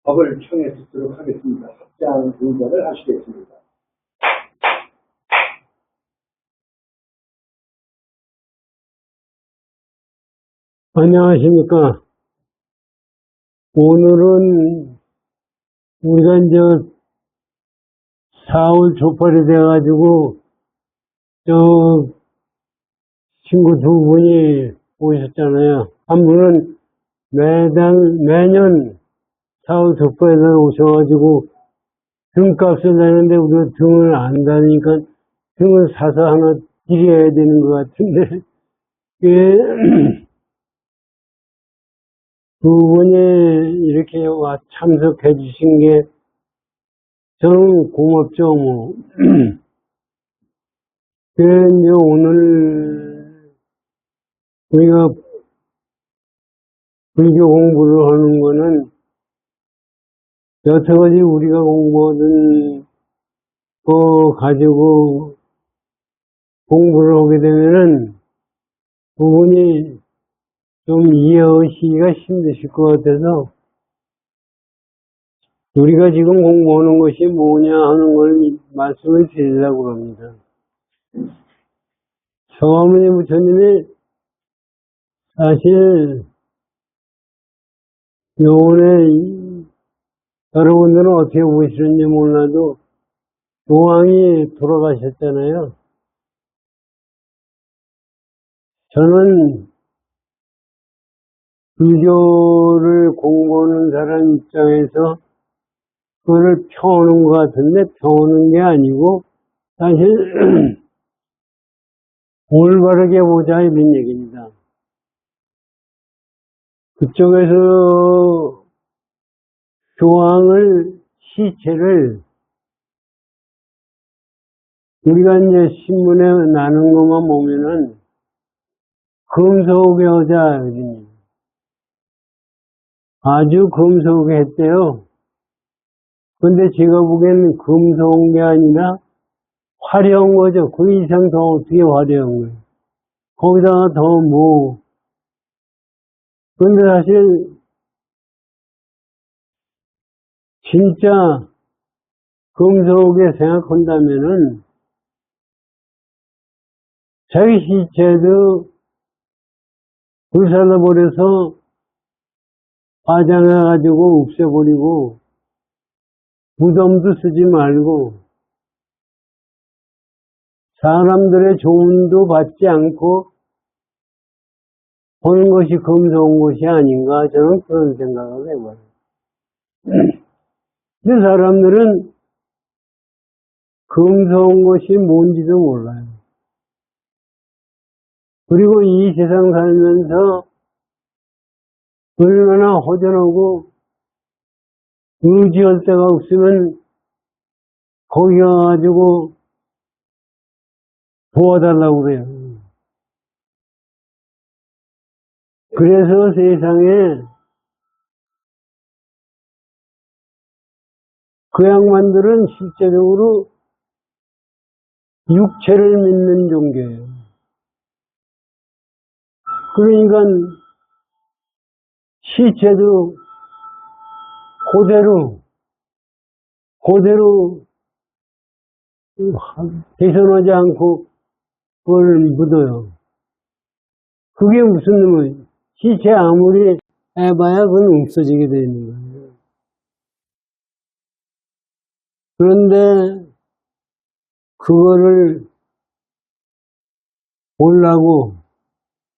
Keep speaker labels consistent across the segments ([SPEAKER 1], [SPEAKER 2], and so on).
[SPEAKER 1] 법을 청해 듣도록 하겠습니다. 합장 의견을 하시겠습니다.
[SPEAKER 2] 안녕하십니까. 오늘은 우리가 이제 4월 초팔이 돼가지고 친구 두 분이 오셨잖아요. 한 분은 매년 4월 초팔에 오셔가지고 등값을 내는데 우리가 등을 안 다니니까 등을 사서 하나 드려야 되는 것 같은데 두 분이 이렇게 와 참석해 주신 게 저는 고맙죠, 뭐. 그래, 이제 오늘 우리가 불교 공부를 하는 거는 여태까지 우리가 공부하던 거 가지고 공부를 하게 되면은 부분이 좀 이해하시기가 힘드실 것 같아서 우리가 지금 공부하는 것이 뭐냐 하는 걸 말씀을 드리려고 합니다. 성화문니 부처님이 사실 요번에 여러분들은 어떻게 보시는지 몰라도 조왕이 돌아가셨잖아요. 저는 불교를 공부하는 사람 입장에서 그거를 펴오는 것 같은데 펴오는 게 아니고 사실 올바르게 보자 이런 얘기입니다. 그쪽에서 교황을 시체를 우리가 이제 신문에 나는 것만 보면은 금속의 여자 아주 금속에 했대요. 근데 제가 보기에는 금속한 게 아니라 화려한 거죠. 그 이상 더 어떻게 화려한 거예요. 거기다가 더 뭐. 근데 사실 진짜 금속에 생각한다면은 자기 시체도 불살라버려서 화장해가지고 없애버리고 무덤도 쓰지 말고 사람들의 조언도 받지 않고 보는 것이 금성한 것이 아닌가 저는 그런 생각을 해봐요. 근데 사람들은 금성한 것이 뭔지도 몰라요. 그리고 이 세상 살면서 얼마나 허전하고 의지할 데가 없으면 거기 가가지고 도와달라고 그래요. 그래서 세상에 그 양반들은 실제적으로 육체를 믿는 종교예요. 그러니까 시체도 그대로 훼손하지 않고 그걸 묻어요. 그게 무슨 놈의 시체 아무리 해봐야 그건 없어지게 되는 거예요. 그런데 그거를 보려고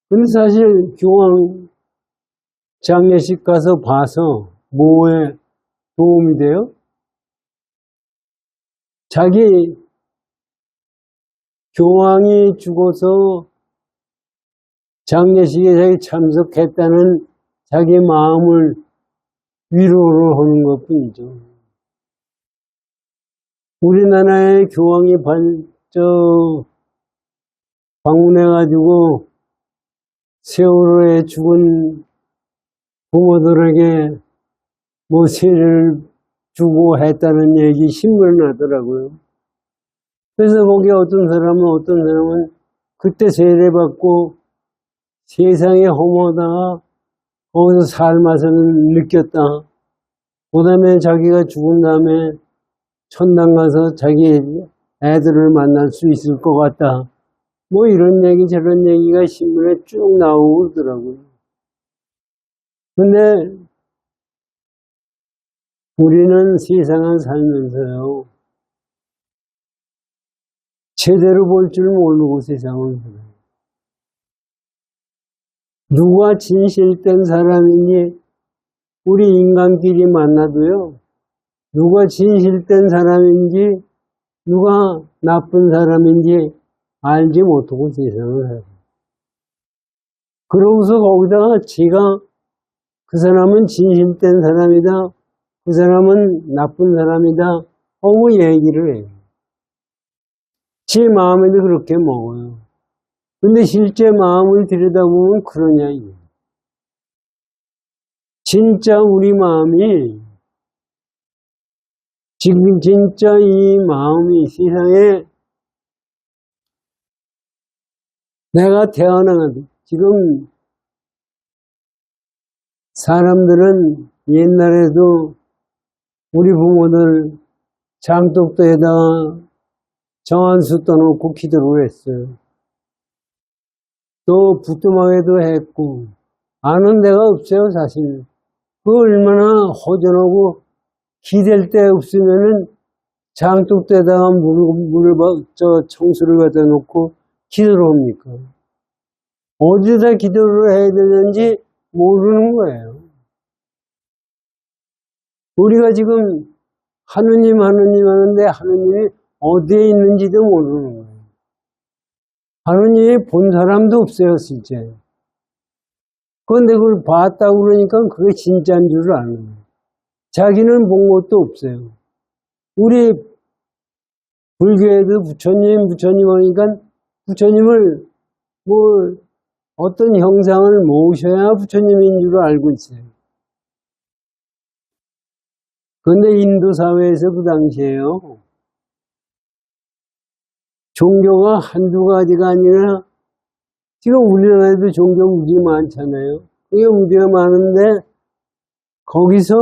[SPEAKER 2] 근데 사실 교황 장례식 가서 봐서 뭐에 도움이 돼요? 자기 교황이 죽어서 장례식에 자기 참석했다는 자기 마음을 위로를 하는 것 뿐이죠. 우리나라의 교황이 방문해가지고 세월호에 죽은 부모들에게 뭐 세를 주고 했다는 얘기 신문에 나더라고요. 그래서 거기 어떤 사람은 그때 세례받고 세상에 허무하다가 거기서 삶맛을 느꼈다. 그 다음에 자기가 죽은 다음에 천당 가서 자기 애들을 만날 수 있을 것 같다. 뭐 이런 얘기 저런 얘기가 신문에 쭉 나오고 그러더라고요. 근데 우리는 세상을 살면서요, 제대로 볼 줄 모르고 세상을 살아요. 누가 진실된 사람인지 우리 인간끼리 만나도요, 누가 진실된 사람인지 누가 나쁜 사람인지 알지 못하고 세상을 살아요. 그러고서 거기다가 지가 그 사람은 진실된 사람이다, 그 사람은 나쁜 사람이다 하고 얘기를 해요. 제 마음에도 그렇게 먹어요. 근데 실제 마음을 들여다보면 그러냐 이게. 진짜 우리 마음이 지금 진짜 이 마음이 세상에 내가 태어난 지금 사람들은 옛날에도 우리 부모들 장독대에다가 정한수 떠놓고 기도를 했어요. 또 부뚜막에도 했고 아는 데가 없어요 사실. 그 얼마나 허전하고 기댈 데 없으면은 장독대에다가 청수를 갖다 놓고 기도를 합니까? 어디다 기도를 해야 되는지 모르는 거예요. 우리가 지금 하느님 하는데 하느님이 어디에 있는지도 모르는 거예요. 하느님이 본 사람도 없어요, 실제. 그런데 그걸 봤다고 그러니까 그게 진짜인 줄 아는 거예요. 자기는 본 것도 없어요. 우리 불교에도 부처님 하니까 부처님을 뭐 어떤 형상을 모셔야 부처님인 줄 알고 있어요. 그런데 인도 사회에서 그 당시에요. 종교가 한두 가지가 아니라 지금 우리나라에도 종교 무지 많잖아요. 그게 무지가 많은데 거기서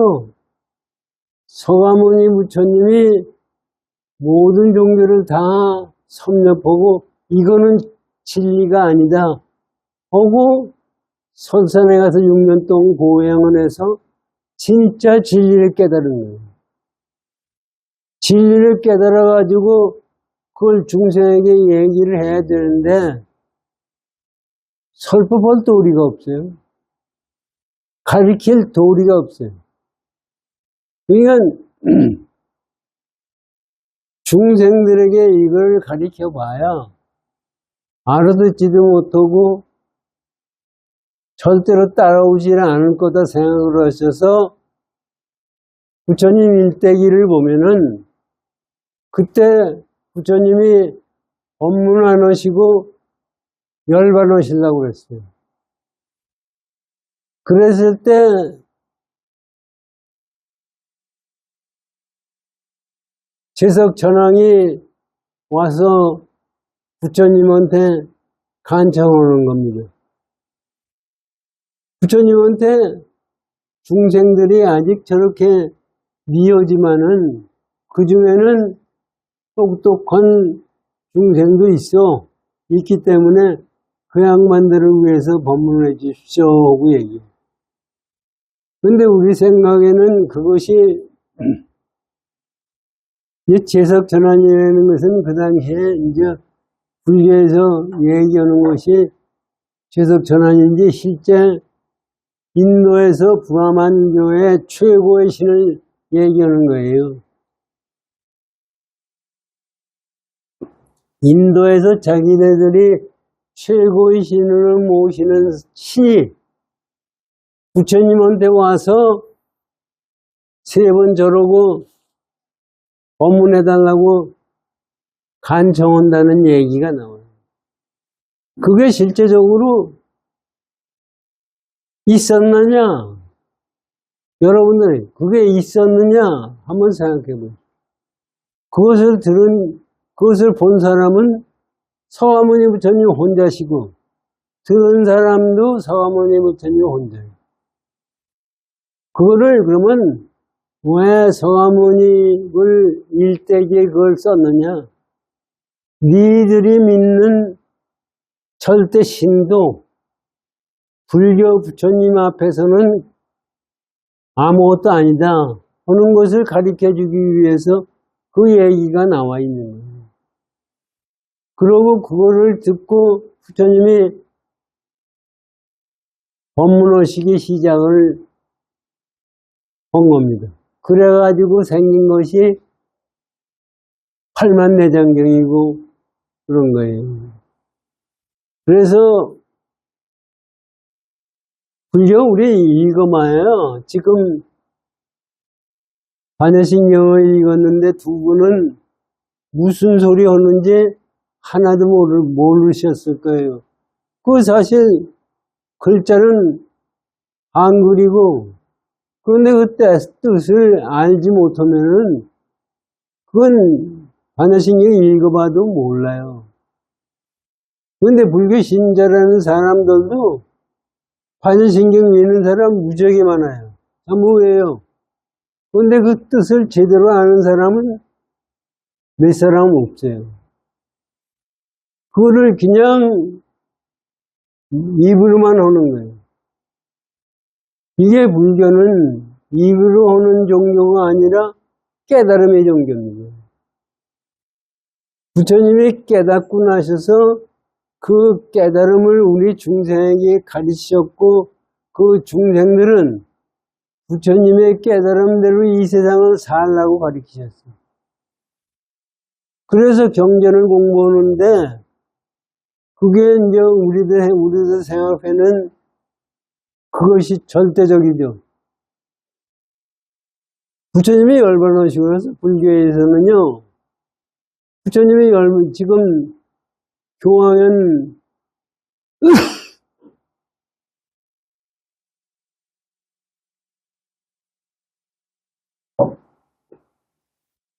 [SPEAKER 2] 서가모니 부처님이 모든 종교를 다 섭렵하고 이거는 진리가 아니다 하고 설산에 가서 6년 동안 고행을 해서 진짜 진리를 깨달은 거예요. 진리를 깨달아가지고 그걸 중생에게 얘기를 해야 되는데 설법할 도리가 없어요. 가르칠 도리가 없어요. 그러니까 중생들에게 이걸 가르쳐 봐야 알아듣지도 못하고 절대로 따라오지 않을 거다 생각을 하셔서 부처님 일대기를 보면은 그때 부처님이 법문 안 하시고 열반하시려고 그랬어요. 그랬을 때 제석천왕이 와서 부처님한테 간청하는 겁니다. 부처님한테 중생들이 아직 저렇게 미워지만은 그 중에는 똑똑한 중생도 있기 때문에 그 양반들을 위해서 법문을 해 주십시오 하고 얘기해요. 근데 우리 생각에는 그것이 제석천왕이라는 것은 그 당시에 이제 불교에서 얘기하는 것이 제석천왕인지 실제 인도에서 브라만교의 최고의 신을 얘기하는 거예요. 인도에서 자기네들이 최고의 신을 모시는 신이 부처님한테 와서 3번 저러고 법문해달라고 간청한다는 얘기가 나와요. 그게 실제적으로 있었느냐? 여러분들이 그게 있었느냐? 한번 생각해 보세요. 그것을 본 사람은 서가모니 부처님 혼자시고, 들은 사람도 서가모니 부처님 혼자예요. 그거를 그러면 왜 서가모니를 일대기에 그걸 썼느냐? 니들이 믿는 절대 신도, 불교 부처님 앞에서는 아무것도 아니다 하는 것을 가르쳐주기 위해서 그 얘기가 나와 있는 거예요. 그러고 그거를 듣고 부처님이 법문의식의 시작을 한 겁니다. 그래가지고 생긴 것이 팔만내장경이고 그런 거예요. 그래서 불교 우리 읽어봐요. 지금 반야신경을 읽었는데 두 분은 무슨 소리 하는지 하나도 모르셨을 거예요. 그 사실 글자는 한글이고 그런데 그 뜻을 알지 못하면은 그건 반야신경 읽어봐도 몰라요. 그런데 불교 신자라는 사람들도 반야신경 읽는 사람 무지하게 많아요. 전부예요. 그런데 그 뜻을 제대로 아는 사람은 몇 사람 없어요. 그거를 그냥 입으로만 하는 거예요. 이게 불교는 입으로 하는 종교가 아니라 깨달음의 종교입니다. 부처님이 깨닫고 나셔서 그 깨달음을 우리 중생에게 가르치셨고 그 중생들은 부처님의 깨달음대로 이 세상을 살라고 가르치셨어요. 그래서 경전을 공부하는데 그게 이제 우리들 생각에는 그것이 절대적이죠. 부처님이 열반하시고 그래서 불교에서는요, 부처님이 지금 교황은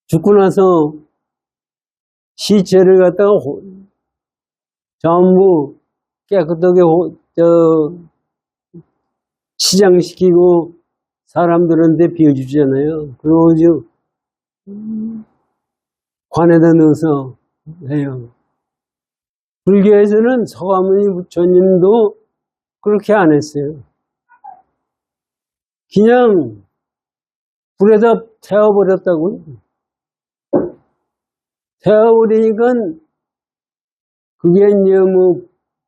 [SPEAKER 2] 죽고 나서 시체를 갖다가 전부 깨끗하게 치장시키고 사람들한테 비워주잖아요. 그리고 관에다 넣어서 해요. 불교에서는 서가모니 부처님도 그렇게 안 했어요. 그냥 불에다 태워버렸다고요. 태워버리니까 그게 이제 뭐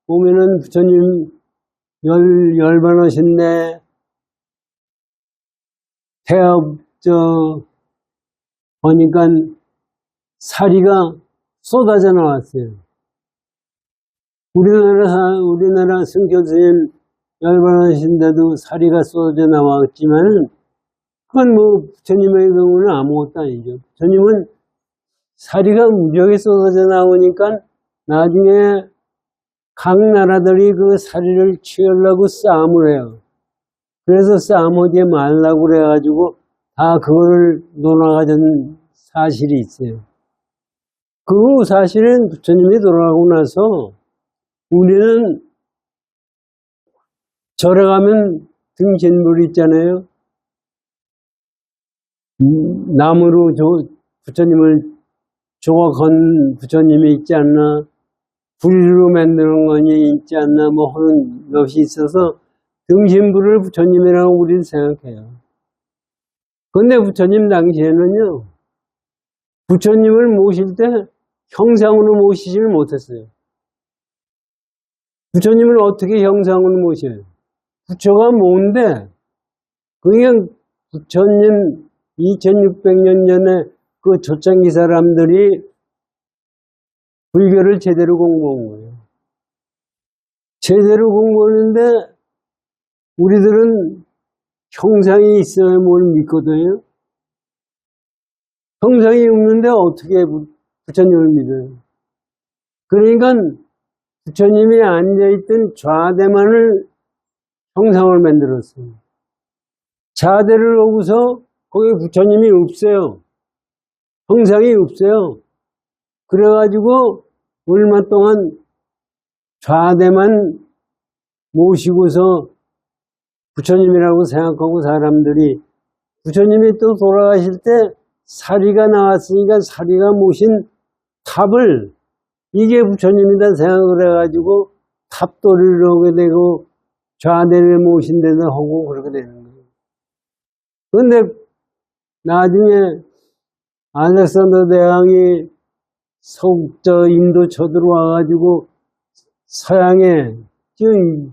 [SPEAKER 2] 보면은 부처님 열반하신데 하니까 사리가 쏟아져 나왔어요. 우리나라 승교스님 열반하신데도 사리가 쏟아져 나왔지만 그건 뭐 부처님의 경우는 아무것도 아니죠. 부처님은 사리가 무지하게 쏟아져 나오니까 나중에 각 나라들이 그 사리를 취하려고 싸움을 해요. 그래서 싸움하지 말라고 그래가지고 다 그걸 논하가던 사실이 있어요. 그 사실은 부처님이 돌아가고 나서 우리는 절에 가면 등신물 있잖아요. 나무로 부처님을 조각한 부처님이 있지 않나, 불로 만드는 거니 있지 않나, 뭐 하는 것이 있어서 등신불을 부처님이라고 우리는 생각해요. 그런데 부처님 당시에는요, 부처님을 모실 때 형상으로 모시지를 못했어요. 부처님을 어떻게 형상으로 모셔요? 부처가 뭔데? 그냥 부처님 2600년 전에 그 초창기 사람들이 불교를 제대로 공부한 거예요. 제대로 공부하는데 우리들은 형상이 있어야 뭘 믿거든요. 형상이 없는데 어떻게 부처님을 믿어요? 그러니까 부처님이 앉아있던 좌대만을 형상을 만들었어요. 좌대를 놓고서 거기 부처님이 없어요. 형상이 없어요. 그래가지고 얼마 동안 좌대만 모시고서 부처님이라고 생각하고 사람들이 부처님이 또 돌아가실 때 사리가 나왔으니까 사리가 모신 탑을 이게 부처님이다 생각을 해가지고 탑도를 오게 되고 좌대를 모신 데도 하고 그렇게 되는 거예요. 그런데 나중에 알렉산더 대왕이 인도 쳐들어와가지고 서양에 지금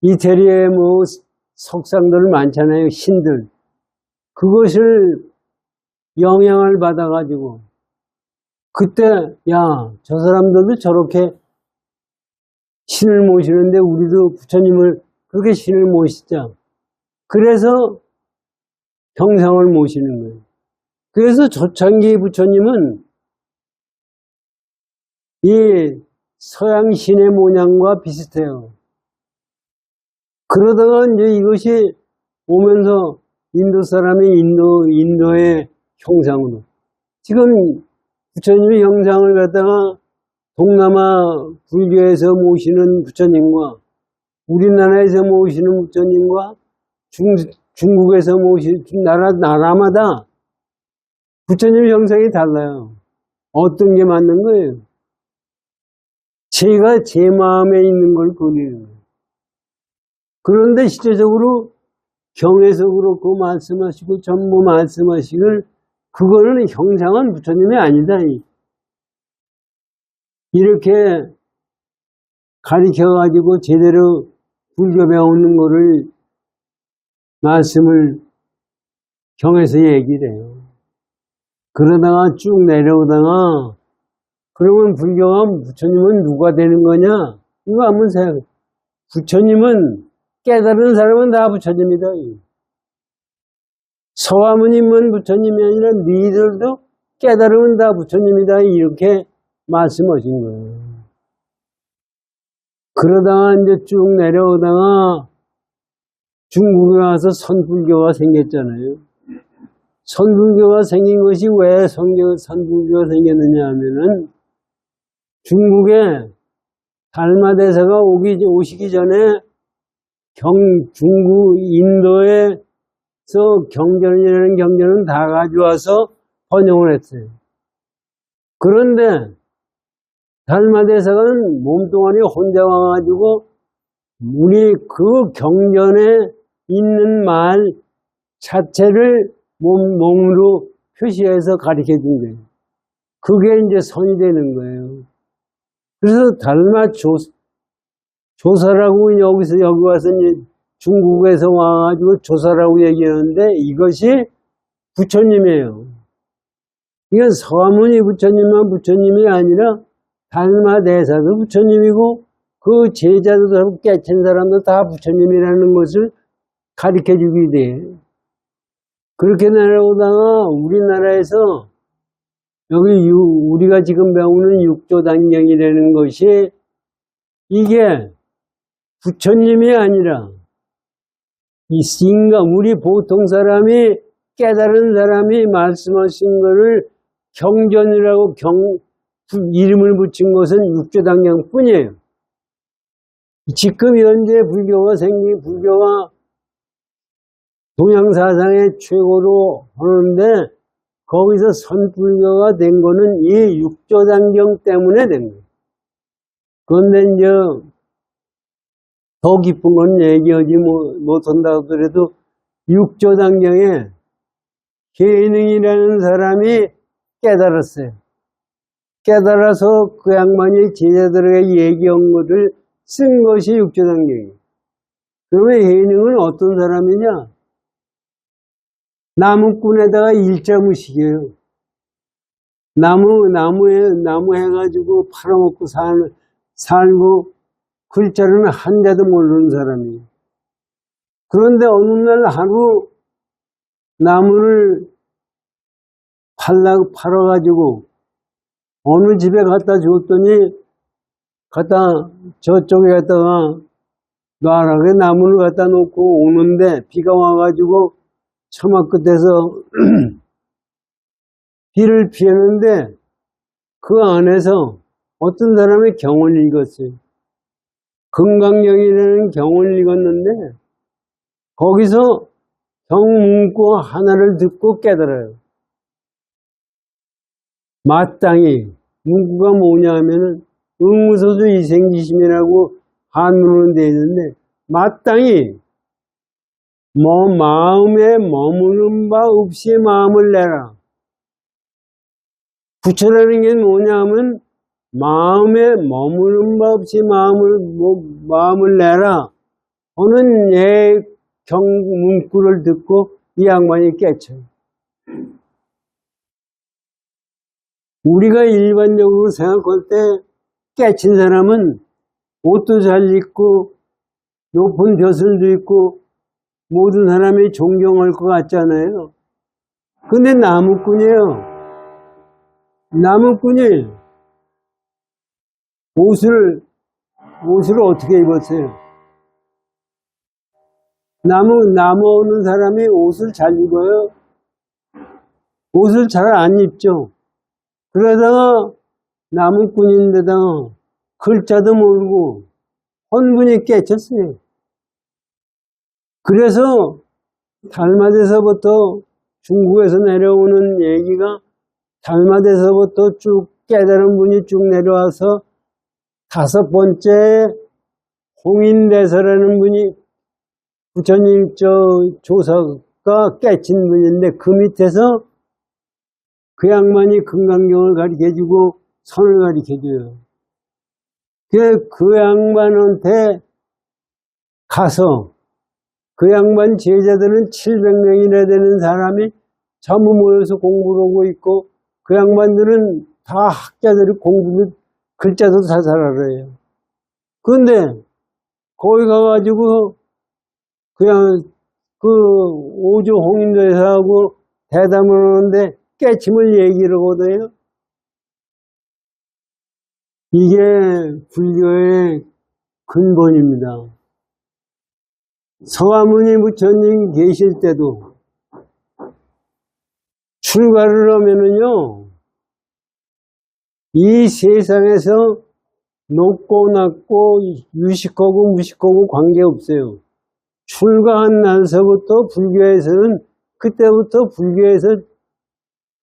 [SPEAKER 2] 이태리에 뭐 석상들 많잖아요. 신들. 그것을 영향을 받아가지고 그때 야, 저 사람들도 저렇게 신을 모시는데 우리도 부처님을 그렇게 신을 모시자. 그래서 형상을 모시는 거예요. 그래서 조창기 부처님은 이 서양 신의 모양과 비슷해요. 그러다가 이제 이것이 오면서 인도 사람이 인도의 형상으로. 지금 부처님의 형상을 갖다가 동남아 불교에서 모시는 부처님과 우리나라에서 모시는 부처님과 중국에서 모시는 나라마다 부처님 형상이 달라요. 어떤 게 맞는 거예요? 제가 제 마음에 있는 걸 그리는 거예요. 그런데 실제적으로 경에서 그렇고 말씀하시고 전부 말씀하시길 그거는 형상은 부처님이 아니다. 이렇게 가르쳐가지고 제대로 불교 배우는 거를 말씀을 경에서 얘기를 해요. 그러다가 쭉 내려오다가 그러면 불교가 부처님은 누가 되는 거냐? 이거 한번 생각해. 부처님은 깨달은 사람은 다 부처님이다. 서화무님은 부처님이 아니라 니들도 깨달으면 다 부처님이다. 이렇게 말씀하신 거예요. 그러다가 이제 쭉 내려오다가 중국에 와서 선불교가 생겼잖아요. 선불교가 생긴 것이 왜 선불교가 생겼느냐 하면은 중국에 달마대사가 오시기 전에 중국 인도에서 경전이라는 경전은 다 가져와서 번역을 했어요. 그런데 달마대사는 몸뚱아리 혼자 와가지고 우리 그 경전에 있는 말 자체를 몸으로 표시해서 가르쳐 준 거예요. 그게 이제 선이 되는 거예요. 그래서 달마 조사라고 여기 와서 이제 중국에서 와가지고 조사라고 얘기하는데 이것이 부처님이에요. 이건 서화문이 부처님만 부처님이 아니라 달마대사도 부처님이고 그 제자도 깨친 사람도 다 부처님이라는 것을 가르쳐 주게 돼요. 그렇게 내려오다가 우리나라에서 여기 우리가 지금 배우는 육조단경이라는 것이 이게 부처님이 아니라 이 인간, 우리 보통 사람이 깨달은 사람이 말씀하신 것을 경전이라고 이름을 붙인 것은 육조단경 뿐이에요. 지금 현재 불교가 동양사상의 최고로 하는데 거기서 선불교가 된 거는 이 육조단경 때문에 된 거예요. 그런데 이제 더 깊은 건 얘기하지 못한다 하더라도 육조단경에 계능이라는 사람이 깨달았어요. 깨달아서 그 양반이 제자들에게 얘기한 것을 쓴 것이 육조단경이에요. 그러면 계능은 어떤 사람이냐? 나무꾼에다가 일자무식이에요. 나무 해가지고 팔아먹고 살고 글자는 한자도 모르는 사람이에요. 그런데 어느 날 하루 나무를 팔아가지고 어느 집에 갖다 줬더니 저쪽에 갖다가 놔라. 그 나무를 갖다 놓고 오는데 비가 와가지고 처마 끝에서 비를 피했는데 그 안에서 어떤 사람이 경을 읽었어요. 금강경이라는 경을 읽었는데 거기서 경문구 하나를 듣고 깨달아요. 마땅히 문구가 뭐냐 하면은 응무소주 이생지심이라고 한문으로 되어 있는데 마땅히 뭐 마음에 머무는 바 없이 마음을 내라. 부처라는 게 뭐냐 하면 마음에 머무는 바 없이 마음을 내라 하는 예 경문구를 듣고 이 양반이 깨쳐요. 우리가 일반적으로 생각할 때 깨친 사람은 옷도 잘 입고 높은 벼슬도 있고 모든 사람이 존경할 것 같잖아요. 근데 나무꾼이에요. 나무꾼이 옷을 어떻게 입었어요? 나무 오는 사람이 옷을 잘 입어요? 옷을 잘 안 입죠. 그러다가 나무꾼인데다가 글자도 모르고 혼분이 깨쳤어요. 그래서 달마대서부터 중국에서 내려오는 얘기가 달마대서부터 쭉 깨달은 분이 쭉 내려와서 다섯 번째 홍인대서라는 분이 부처님 조사가 깨친 분인데 그 밑에서 그 양반이 금강경을 가르쳐주고 선을 가르쳐줘요. 그 양반한테 가서 그 양반 제자들은 700명이나 되는 사람이 전부 모여서 공부를 하고 있고 그 양반들은 다 학자들이 공부를 글자도 다 잘 알아요. 그런데 거기 가가지고 그냥 그 오조 홍인대사하고 대담을 하는데 깨침을 얘기를 하거든요. 이게 불교의 근본입니다. 서가모니 부처님 계실 때도 출가를 하면은요, 이 세상에서 높고 낮고 유식하고 무식하고 관계없어요. 출가한 날서부터 불교에서는 그때부터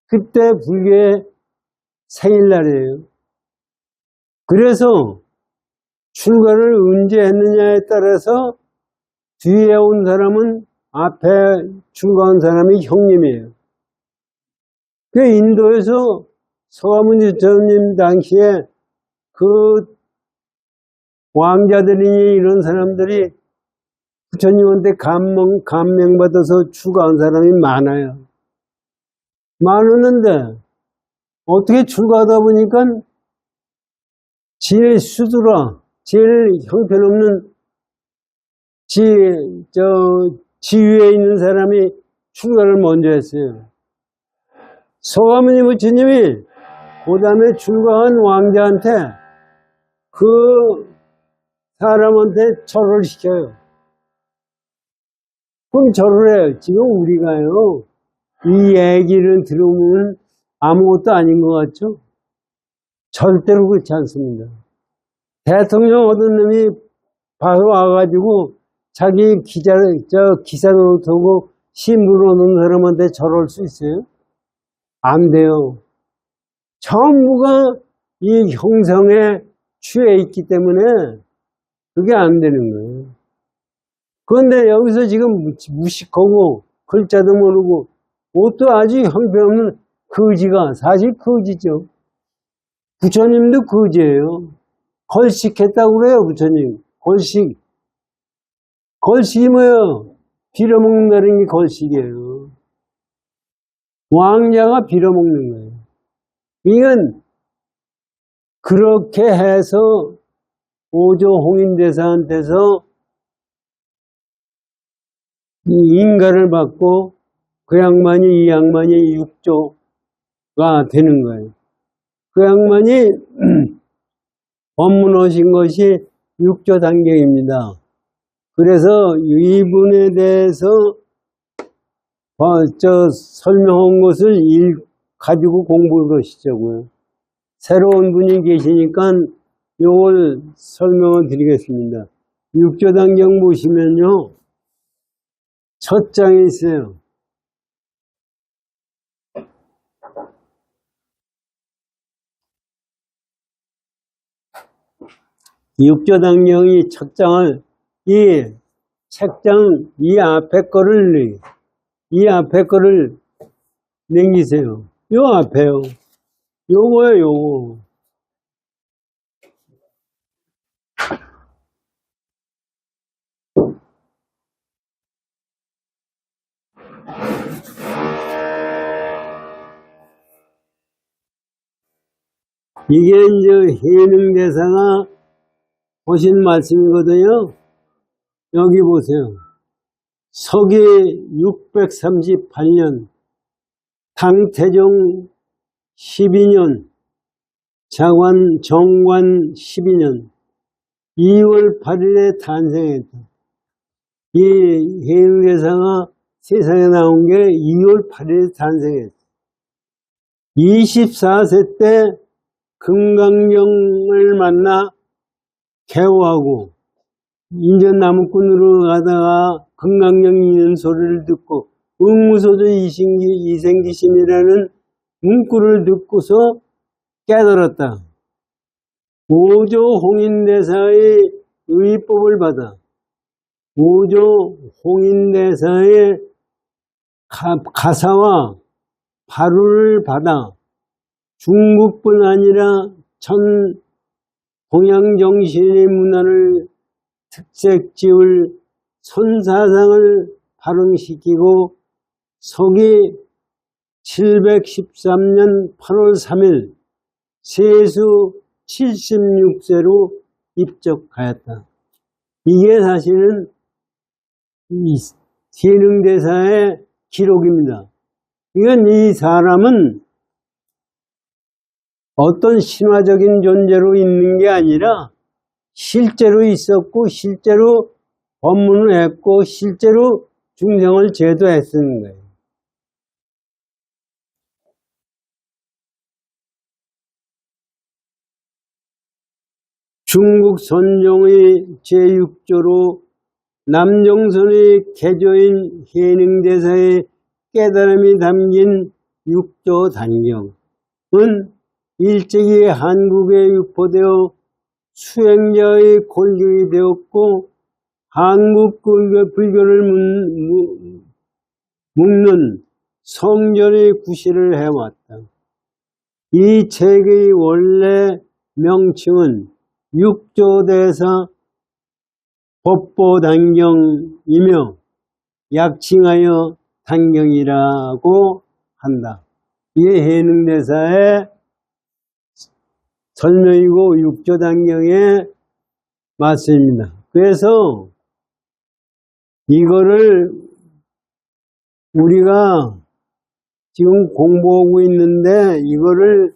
[SPEAKER 2] 그때 불교의 생일날이에요. 그래서 출가를 언제 했느냐에 따라서 뒤에 온 사람은 앞에 출가한 사람이 형님이에요. 그 인도에서 서가모니 부처님 당시에 그 왕자들이니 이런 사람들이 부처님한테 감명받아서 출가한 사람이 많아요. 많았는데 어떻게 출가하다 보니까 제일 수두라, 제일 형편없는 지위에 있는 사람이 출가를 먼저 했어요. 서가모니 부처님이 그 다음에 출가한 왕자한테 그 사람한테 절을 시켜요. 그럼 절을 해요. 지금 우리가요, 이 얘기를 들으면 아무것도 아닌 것 같죠? 절대로 그렇지 않습니다. 대통령 어떤 놈이 바로 와가지고 자기 기사 노릇하고 신부를 오는 사람한테 절할 수 있어요? 안 돼요. 전부가 이 형성에 취해 있기 때문에 그게 안 되는 거예요. 그런데 여기서 지금 무식하고 글자도 모르고 옷도 아주 형편없는 거지가 사실 거지죠. 부처님도 거지예요. 걸식했다고 그래요, 부처님. 걸식. 걸식이 뭐예요? 빌어먹는다는 게 걸식이에요. 왕자가 빌어먹는 거예요. 이건 그렇게 해서 오조 홍인대사한테서 이 인가를 받고 이 양반이 육조가 되는 거예요. 그 양반이 법문하신 것이 육조 단계입니다. 그래서 이분에 대해서 설명한 것을 가지고 공부를 하시자고요. 새로운 분이 계시니까 이걸 설명을 드리겠습니다. 육조 단경 보시면요, 첫 장에 있어요. 육조당경이 첫 장을 이 책장 이 앞에 거를 남기세요. 요 앞에요. 요거요, 요거. 이게 이제 해능대사가 보신 말씀이거든요. 여기 보세요. 서기 638년 당태종 12년 정관 12년 2월 8일에 탄생했다. 이 해능대사가 세상에 나온 게 2월 8일에 탄생했다. 24세 때 금강경을 만나 개호하고 인전 나무꾼으로 가다가 금강경이 있는 소리를 듣고 응무소조 이생기심이라는 문구를 듣고서 깨달았다. 오조 홍인대사의 의법을 받아 오조 홍인대사의 가사와 발우를 받아 중국뿐 아니라 전 동양정신의 문화를 특색지을 선사상을 발흥시키고 서기 713년 8월 3일 세수 76세로 입적하였다. 이게 사실은 해능대사의 기록입니다. 이건 이 사람은 어떤 신화적인 존재로 있는 게 아니라 실제로 있었고 실제로 법문을 했고 실제로 중생을 제도했는 거예요. 중국 선종의 제6조로 남정선의 개조인 해능대사의 깨달음이 담긴 6조 단경은 일찍이 한국에 유포되어 수행자의 골격이 되었고 한국 불교를 묶는 성전의 구실을 해왔다. 이 책의 원래 명칭은 육조대사 법보단경이며 약칭하여 단경이라고 한다. 이게 해능대사의 설명이고 육조단경의 말씀입니다. 그래서 이거를 우리가 지금 공부하고 있는데 이거를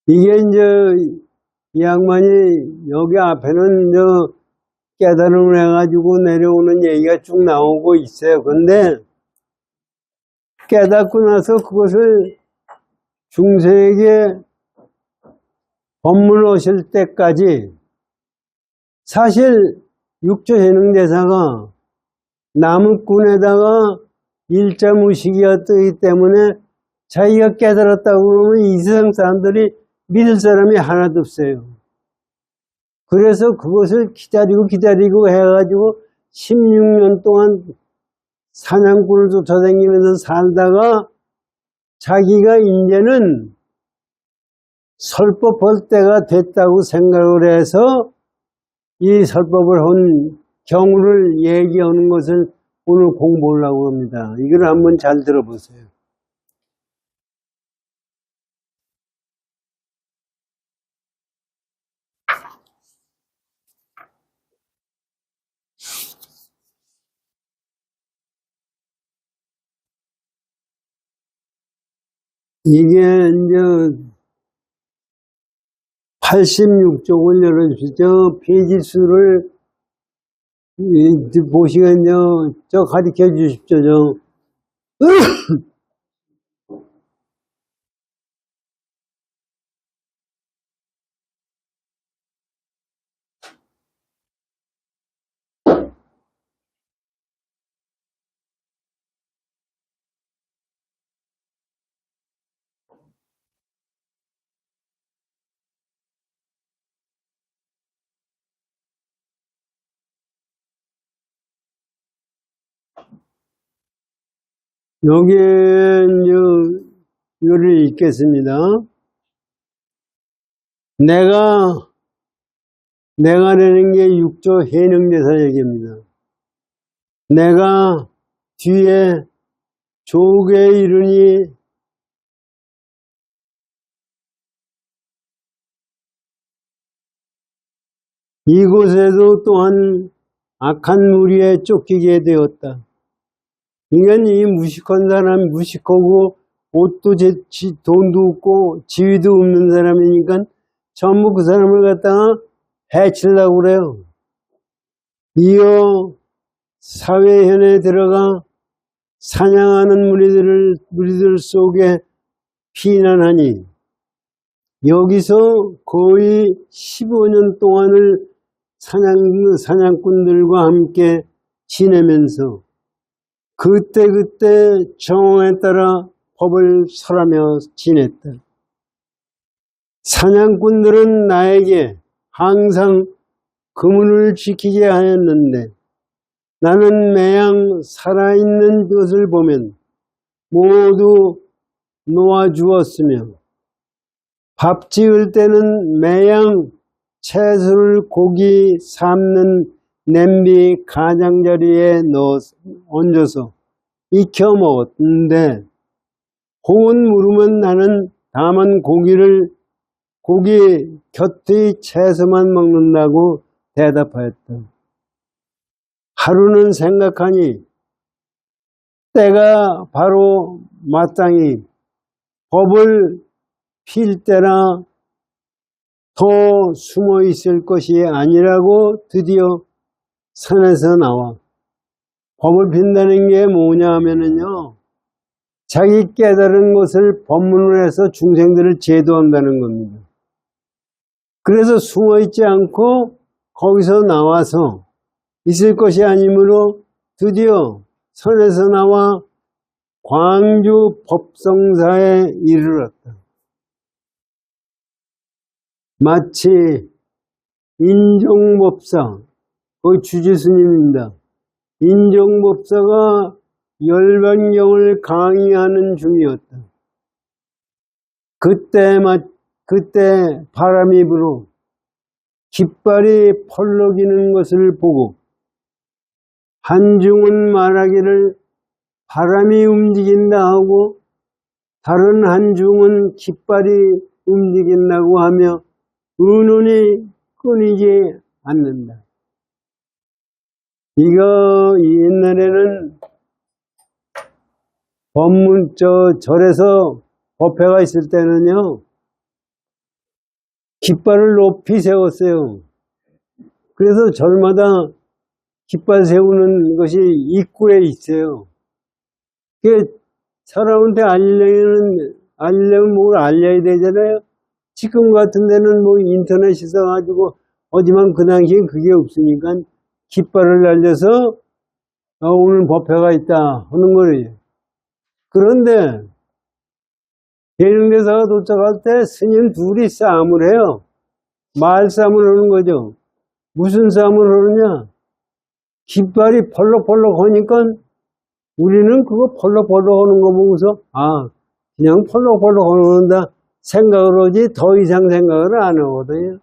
[SPEAKER 2] 이게 이제 이 양반이 여기 앞에는 저 깨달음을 해가지고 내려오는 얘기가 쭉 나오고 있어요. 근데 깨닫고 나서 그것을 중세에게 법문을 하실 때까지 사실 육조해능대사가 나무꾼에다가 일자무식이가 뜨기 때문에 자기가 깨달았다고 그러면 이 세상 사람들이 믿을 사람이 하나도 없어요. 그래서 그것을 기다리고 해가지고 16년 동안 사냥꾼을 쫓아다니면서 살다가 자기가 이제는 설법할 때가 됐다고 생각을 해서 이 설법을 한 경우를 얘기하는 것을 오늘 공부하려고 합니다. 이걸 한번 잘 들어보세요. 이게 이제 86쪽을 열어주시죠. 페이지 수를 보시면요. 저 가르쳐 주십시오. 여기에 이거를 읽겠습니다. 내가라는 게 6조 해능대사 얘기입니다. 내가 뒤에 조국에 이르니 이곳에도 또한 악한 무리에 쫓기게 되었다. 인간이 무식한 사람, 무식하고 옷도 돈도 없고 지위도 없는 사람이니까 전부 그 사람을 갖다가 해치려고 그래요. 이어 사회현에 들어가 사냥하는 무리들 속에 피난하니 여기서 거의 15년 동안을 사냥꾼들과 함께 지내면서 그때 정황에 따라 법을 설하며 지냈다. 사냥꾼들은 나에게 항상 금문을 지키게 하였는데 나는 매양 살아있는 것을 보면 모두 놓아주었으며 밥 지을 때는 매양 채소를 고기 삶는 냄비 가장자리에 얹어서 익혀 먹었는데 혹은 물으면 나는 다만 고기 곁의 채소만 먹는다고 대답하였다. 하루는 생각하니 때가 바로 마땅히 법을 필 때라 더 숨어 있을 것이 아니라고 드디어 산에서 나와 법을 핀다는 게 뭐냐 하면은요, 자기 깨달은 것을 법문으로 해서 중생들을 제도한다는 겁니다. 그래서 숨어 있지 않고 거기서 나와서 있을 것이 아니므로 드디어 산에서 나와 광주 법성사에 이르렀다. 마치 인종법사, 그 주지스님입니다. 인종법사가 열반경을 강의하는 중이었다. 그때 바람이 불어 깃발이 펄럭이는 것을 보고 한중은 말하기를 바람이 움직인다 하고 다른 한중은 깃발이 움직인다고 하며 의논이 끊이지 않는다. 이거 옛날에는 절에서 법회가 있을 때는요, 깃발을 높이 세웠어요. 그래서 절마다 깃발 세우는 것이 입구에 있어요. 사람한테 알리려면 뭘 알려야 되잖아요. 지금 같은 데는 뭐 인터넷이 있어가지고 어디만 그 당시에 그게 없으니까 깃발을 날려서 오늘 법회가 있다 하는 거예요. 그런데 대릉대사가 도착할 때 스님 둘이 싸움을 해요. 말싸움을 하는 거죠. 무슨 싸움을 하느냐? 깃발이 펄럭펄럭 하니까 우리는 그거 펄럭펄럭 하는 거 보고서 그냥 펄럭펄럭 하는다 생각을 하지 더 이상 생각을 안 하거든요.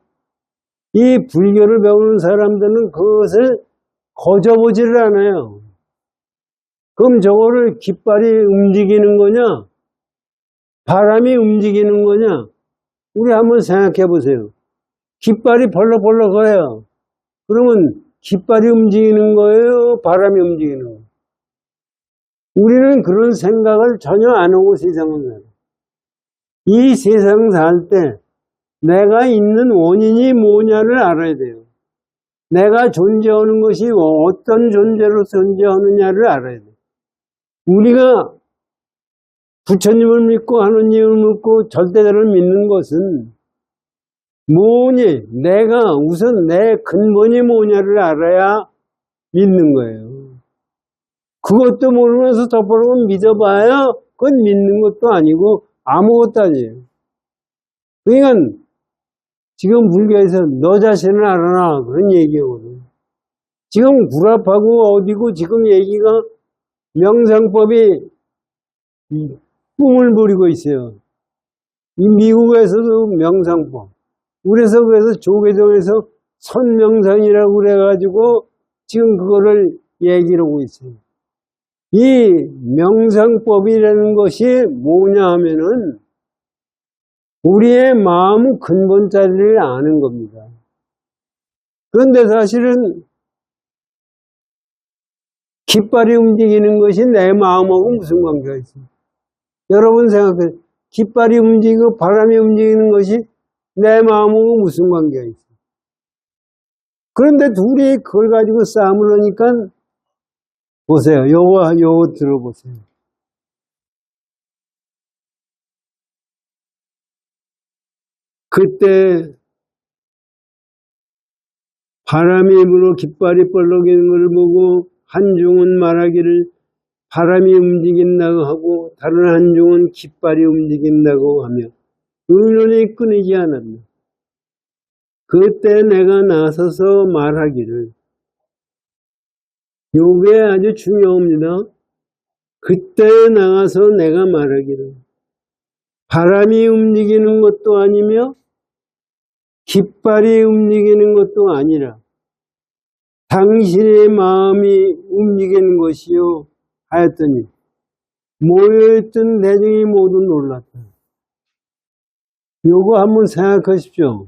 [SPEAKER 2] 이 불교를 배우는 사람들은 그것을 거저보지를 않아요. 그럼 저거를 깃발이 움직이는 거냐? 바람이 움직이는 거냐? 우리 한번 생각해 보세요. 깃발이 벌럭벌럭 거려요. 그러면 깃발이 움직이는 거예요? 바람이 움직이는 거예요? 우리는 그런 생각을 전혀 안 하고 세상을 살아요. 이 세상 살 때 내가 있는 원인이 뭐냐를 알아야 돼요. 내가 존재하는 것이 어떤 존재로 존재하느냐를 알아야 돼요. 우리가 부처님을 믿고 하느님을 믿고 절대자를 믿는 것은 뭐니? 내가 우선 내 근본이 뭐냐를 알아야 믿는 거예요. 그것도 모르면서 덮어놓으면 믿어봐야 그건 믿는 것도 아니고 아무것도 아니에요. 그러니까 지금 불교에서 너 자신을 알아라 그런 얘기거든요. 지금 구랍하고 어디고 지금 얘기가 명상법이 이 꿈을 부리고 있어요. 이 미국에서도 명상법. 그래서 조계종에서 선명상이라고 그래가지고 지금 그거를 얘기를 하고 있어요. 이 명상법이라는 것이 뭐냐 하면은 우리의 마음 근본자리를 아는 겁니다. 그런데 사실은 깃발이 움직이는 것이 내 마음하고 무슨 관계가 있어요? 여러분 생각해요. 깃발이 움직이고 바람이 움직이는 것이 내 마음하고 무슨 관계가 있어요? 그런데 둘이 그걸 가지고 싸움을 하니까 보세요. 요거 들어보세요. 그때 바람이 불어 깃발이 뻘럭이는 것을 보고 한중은 말하기를 바람이 움직인다고 하고 다른 한중은 깃발이 움직인다고 하며 의논이 끊이지 않았다. 그때 내가 나서서 말하기를 요게 아주 중요합니다. 그때 나가서 내가 말하기를 바람이 움직이는 것도 아니며 깃발이 움직이는 것도 아니라 당신의 마음이 움직이는 것이요 하였더니 모여있던 대중이 모두 놀랐다. 요거 한번 생각하십시오.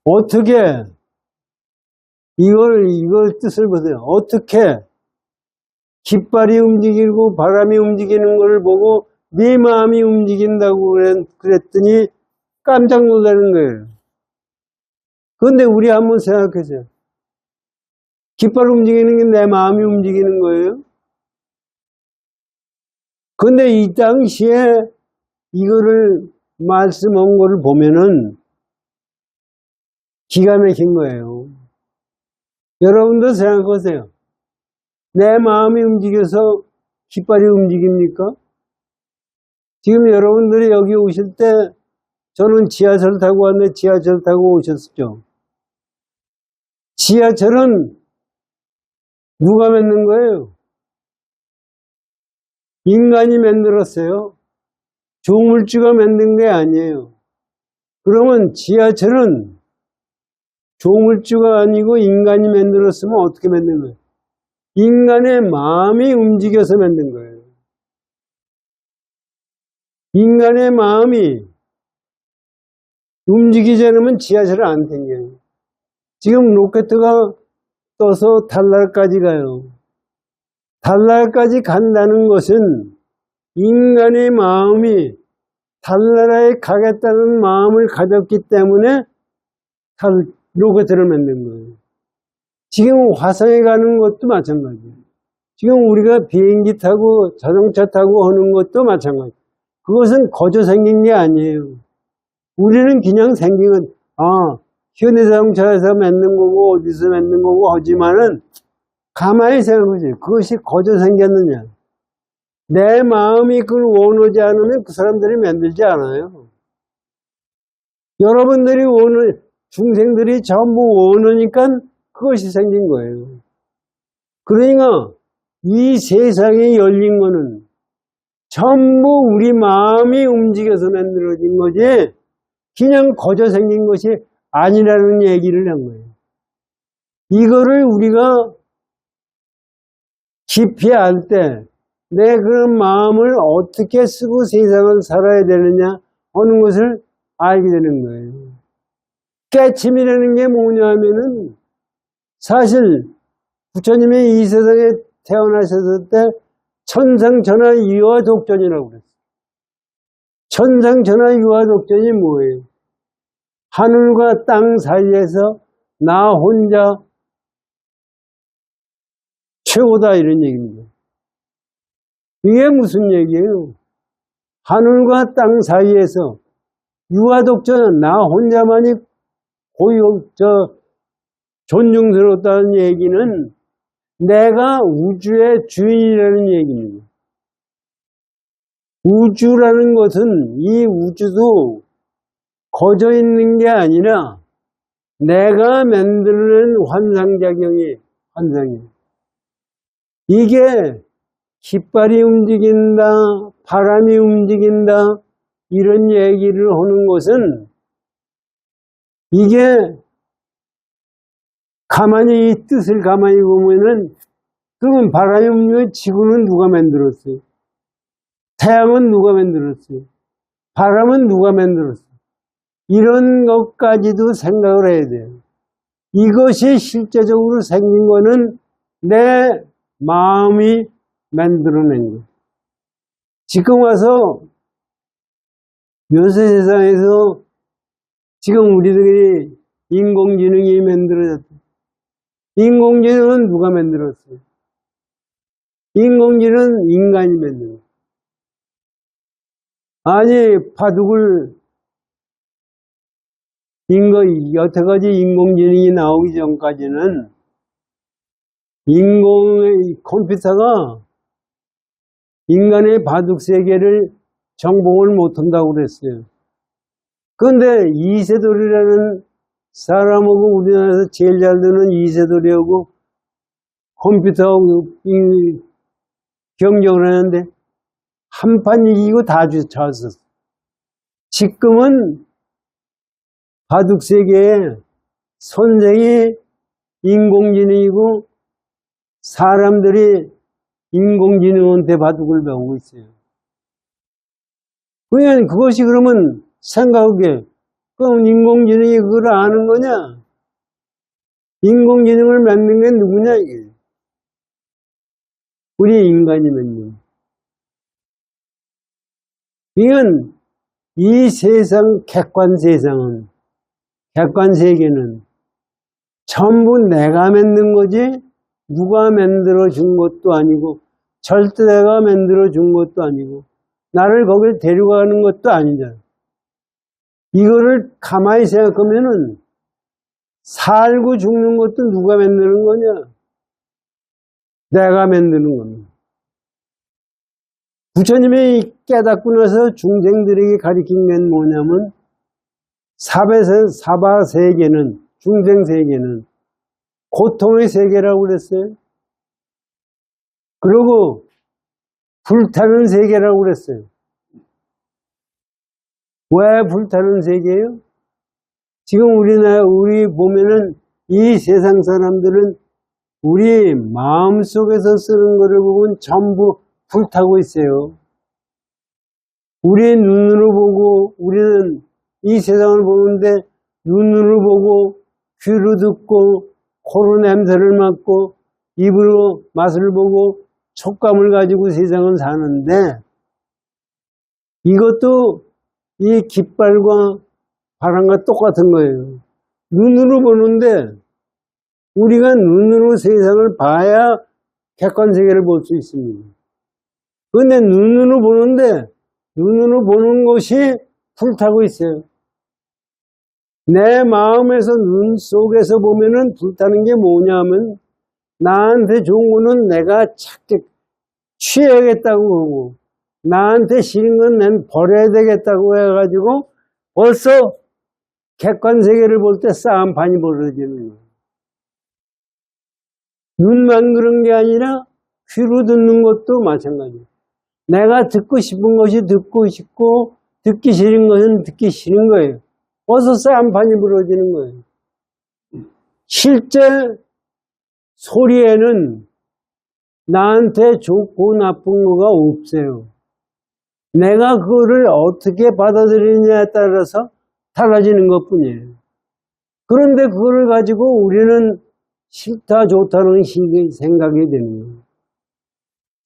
[SPEAKER 2] 어떻게 이걸 뜻을 보세요. 어떻게 깃발이 움직이고 바람이 움직이는 것을 보고 네 마음이 움직인다고 그랬더니 깜짝 놀라는 거예요. 그런데 우리 한번 생각해보세요. 깃발 움직이는 게 내 마음이 움직이는 거예요. 그런데 이 당시에 이거를 말씀한 거를 보면은 기가 막힌 거예요. 여러분도 생각하세요. 내 마음이 움직여서 깃발이 움직입니까? 지금 여러분들이 여기 오실 때 저는 지하철 타고 왔는데 지하철 타고 오셨죠? 지하철은 누가 만든 거예요? 인간이 만들었어요. 조물주가 만든 게 아니에요. 그러면 지하철은 조물주가 아니고 인간이 만들었으면 어떻게 만든 거예요? 인간의 마음이 움직여서 만든 거예요. 인간의 마음이 움직이지 않으면 지하철을 안 댕겨요. 지금 로켓가 떠서 달날까지 가요. 달날까지 간다는 것은 인간의 마음이 달나라에 가겠다는 마음을 가졌기 때문에 로켓을 만든 거예요. 지금 화성에 가는 것도 마찬가지예요. 지금 우리가 비행기 타고 자동차 타고 하는 것도 마찬가지예요. 그것은 거저 생긴 게 아니에요. 우리는 그냥 생긴 건 현대자동차에서 만든 거고 어디서 만든 거고 하지만은 가만히 생각해보세요. 그것이 거저 생겼느냐. 내 마음이 그걸 원하지 않으면 그 사람들이 만들지 않아요. 여러분들이 중생들이 전부 원하니까 그것이 생긴 거예요. 그러니까 이 세상에 열린 거는 전부 우리 마음이 움직여서 만들어진 거지 그냥 거저 생긴 것이 아니라는 얘기를 한 거예요. 이거를 우리가 깊이 알 때 내 그런 마음을 어떻게 쓰고 세상을 살아야 되느냐 하는 것을 알게 되는 거예요. 깨침이라는 게 뭐냐 하면은 사실 부처님이 이 세상에 태어나셨을 때 천상천하 유화독전이라고 그랬어요. 천상천하 유화독전이 뭐예요? 하늘과 땅 사이에서 나 혼자 최고다 이런 얘기입니다. 이게 무슨 얘기예요? 하늘과 땅 사이에서 유화독전은 나 혼자만이 존중스럽다는 얘기는 내가 우주의 주인이라는 얘기입니다. 우주라는 것은 이 우주도 거저 있는 게 아니라 내가 만드는 환상이에요. 이게 깃발이 움직인다, 바람이 움직인다, 이런 얘기를 하는 것은 이게 가만히 이 뜻을 가만히 보면은 그러면 바람이 움직이면 지구는 누가 만들었어요? 태양은 누가 만들었어요? 바람은 누가 만들었어요? 이런 것까지도 생각을 해야 돼요. 이것이 실제적으로 생긴 거는 내 마음이 만들어낸 거예요. 지금 와서 요새 세상에서 지금 우리들이 인공지능이 만들어졌다. 인공지능은 누가 만들었어요? 인공지능은 인간이 만들었어요. 아니, 바둑을 여태까지 인공지능이 나오기 전까지는 컴퓨터가 인간의 바둑 세계를 정복을 못한다고 그랬어요. 그런데 이세돌이라는 사람하고 우리나라에서 제일 잘 되는 이세돌이하고 컴퓨터하고 경쟁을 하는데 한 판 이기고 다 졌었어. 지금은 바둑 세계에 선생이 인공지능이고 사람들이 인공지능한테 바둑을 배우고 있어요. 그러면 그것이 그러면 생각하게, 그럼 인공지능이 그걸 아는 거냐? 인공지능을 만든 게 누구냐, 이게? 우리 인간이 만든. 이건 이 세상, 객관 세계는 전부 내가 만든 거지, 누가 만들어 준 것도 아니고, 절대 내가 만들어 준 것도 아니고, 나를 거길 데려가는 것도 아니잖아. 이거를 가만히 생각하면은, 살고 죽는 것도 누가 만드는 거냐? 내가 만드는 겁니다. 부처님이 깨닫고 나서 중생들에게 가르친 게 뭐냐면, 사바 세계는, 중생 세계는 고통의 세계라고 그랬어요. 그리고 불타는 세계라고 그랬어요. 왜 불타는 세계예요? 지금 우리 보면은 이 세상 사람들은 우리 마음속에서 쓰는 거를 보면 전부 불타고 있어요. 우리 눈으로 보고, 우리는 이 세상을 보는데 눈으로 보고, 귀로 듣고, 코로 냄새를 맡고, 입으로 맛을 보고, 촉감을 가지고 세상을 사는데, 이것도 이 깃발과 바람과 똑같은 거예요. 눈으로 보는데, 우리가 눈으로 세상을 봐야 객관 세계를 볼 수 있습니다. 그런데 눈으로 보는데, 눈으로 보는 것이 불타고 있어요. 내 마음에서 눈 속에서 보면은 불타는 게 뭐냐면, 나한테 좋은 거는 내가 찾게 취해야겠다고 하고, 나한테 싫은 건 난 버려야 되겠다고 해가지고, 벌써 객관 세계를 볼 때 싸움판이 벌어지는 거예요. 눈만 그런 게 아니라 귀로 듣는 것도 마찬가지예요. 내가 듣고 싶은 것이 듣고 싶고, 듣기 싫은 것은 듣기 싫은 거예요. 벌써 싸움판이 벌어지는 거예요. 실제 소리에는 나한테 좋고 나쁜 거가 없어요. 내가 그거를 어떻게 받아들이느냐에 따라서 달라지는 것 뿐이에요. 그런데 그거를 가지고 우리는 싫다 좋다는 생각이 되는 거예요.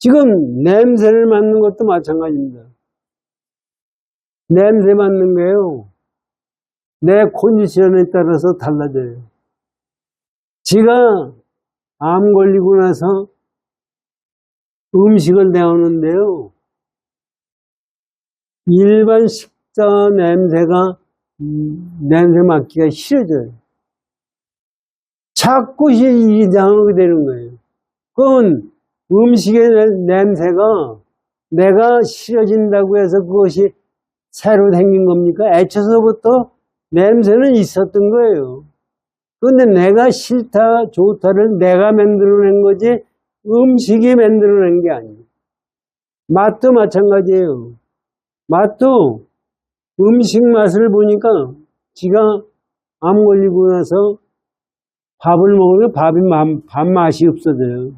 [SPEAKER 2] 지금 냄새를 맡는 것도 마찬가지입니다. 냄새 맡는 게요, 내 컨디션에 따라서 달라져요. 제가 암 걸리고 나서 음식을 내오는데요, 일반 식사 냄새가 냄새 맡기가 싫어져요. 자꾸 이상하게 되는 거예요. 그건 음식의 냄새가 내가 싫어진다고 해서 그것이 새로 생긴 겁니까? 애초서부터 냄새는 있었던 거예요. 그런데 내가 싫다, 좋다를 내가 만들어낸 거지 음식이 만들어낸 게 아니에요. 맛도 마찬가지예요. 맛도 음식 맛을 보니까 지가 암 걸리고 나서 밥을 먹으면 밥 맛이 없어져요.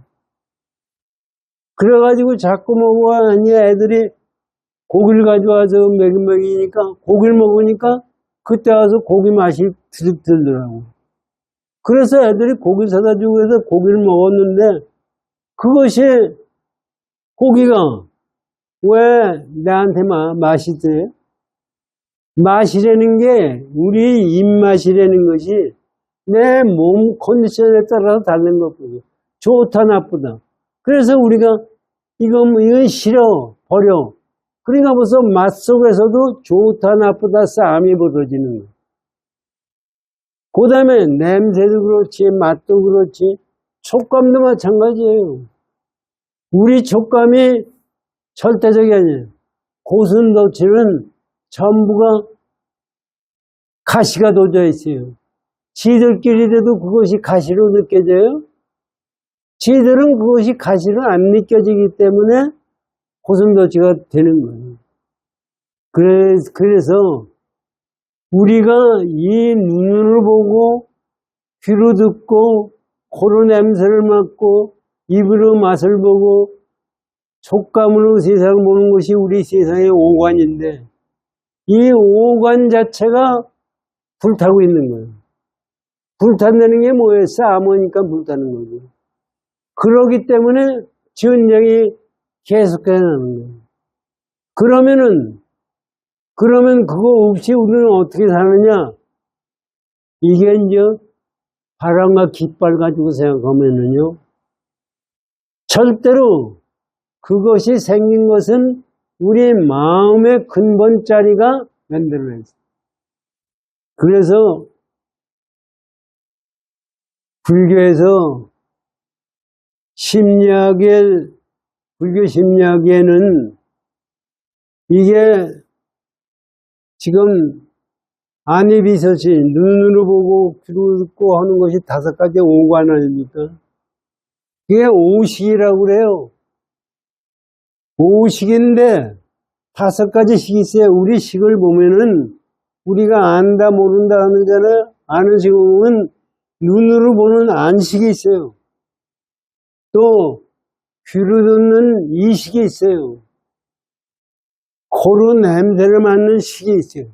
[SPEAKER 2] 그래가지고 자꾸 먹어하니 애들이 고기를 가져와서 먹이니까 고기를 먹으니까 그때 와서 고기 맛이 들더라고. 그래서 애들이 고기 사다 주고 해서 고기를 먹었는데 그것이 고기가 왜 나한테 맛이지? 맛이라는 게 우리 입맛이라는 것이 내 몸 컨디션에 따라서 다른 것뿐이에요. 좋다 나쁘다. 그래서 우리가 이건 싫어 버려. 그러니까 벌써 맛 속에서도 좋다 나쁘다 싸움이 벌어지는 거예요. 그 다음에 냄새도 그렇지 맛도 그렇지 촉감도 마찬가지예요. 우리 촉감이 절대적이 아니에요. 고슴도치는 전부가 가시가 돋아 있어요. 지들끼리라도 그것이 가시로 느껴져요? 지들은 그것이 가시로 안 느껴지기 때문에 고슴도치가 되는 거예요. 그래서 우리가 이 눈으로 보고 귀로 듣고 코로 냄새를 맡고 입으로 맛을 보고 촉감으로 세상을 보는 것이 우리 세상의 오관인데 이 오관 자체가 불타고 있는 거예요. 불탄다는 게 뭐예요? 싸움하니까 불타는 거죠. 그러기 때문에 전쟁이 계속해서 나는 거예요. 그러면 그거 없이 우리는 어떻게 사느냐? 이게 이제 바람과 깃발 가지고 생각하면은요, 절대로 그것이 생긴 것은 우리 마음의 근본자리가 만들어냈어요. 그래서 불교에서 불교 심리학에는 이게 지금 안이비서시 눈으로 보고 귀로 듣고 하는 것이 5가지 오관 아닙니까? 그게 오식이라고 그래요. 오식인데 5가지 식이 있어요. 우리 식을 보면은 우리가 안다 모른다 하는잖아요. 아는 식을 보면 눈으로 보는 안식이 있어요. 또 귀로 듣는 이식이 있어요. 코로 냄새를 맡는 식이 있어요.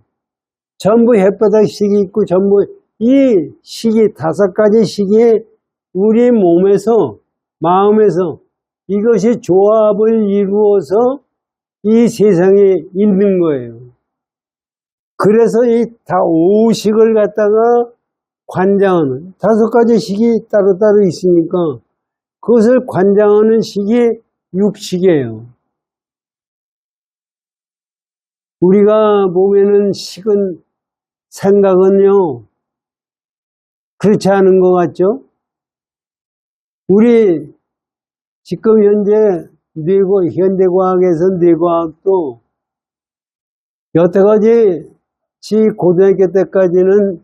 [SPEAKER 2] 전부 햇바닥 식이 있고 전부 이 식이 5가지 식이 우리 몸에서 마음에서 이것이 조합을 이루어서 이 세상에 있는 거예요. 그래서 이 다 오식을 갖다가 관장하는 5가지 식이 따로따로 있으니까 그것을 관장하는 식이 육식이에요. 우리가 보면은 식은 생각은요 그렇지 않은 것 같죠? 우리 지금 현재 현대과학에서 뇌과학도 여태까지 고등학교 때까지는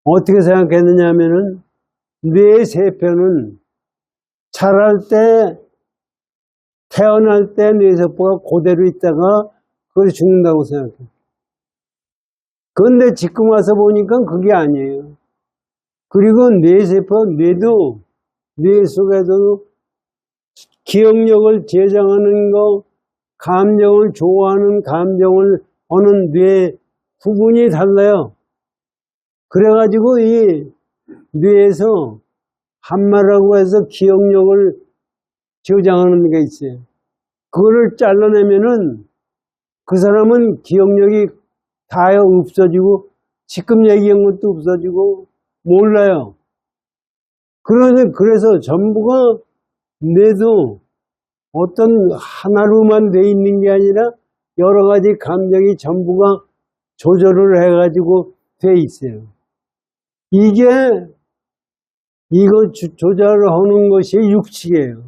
[SPEAKER 2] 어떻게 생각했느냐 하면은 뇌의 세포는 자랄 때 태어날 때 뇌세포가 그대로 있다가 그걸 죽는다고 생각해요. 그런데 지금 와서 보니까 그게 아니에요. 그리고 뇌세포, 뇌 속에서도 기억력을 제작하는 거, 감정을 좋아하는 감정을 하는 뇌 부분이 달라요. 그래가지고 이 뇌에서 한마라고 해서 기억력을 저장하는 게 있어요. 그거를 잘라내면은 그 사람은 기억력이 다 없어지고 지금 얘기한 것도 없어지고 몰라요. 그래서 전부가 뇌도 어떤 하나로만 돼 있는 게 아니라 여러 가지 감정이 전부가 조절을 해가지고 돼 있어요. 이거 조절을 하는 것이 육식이에요.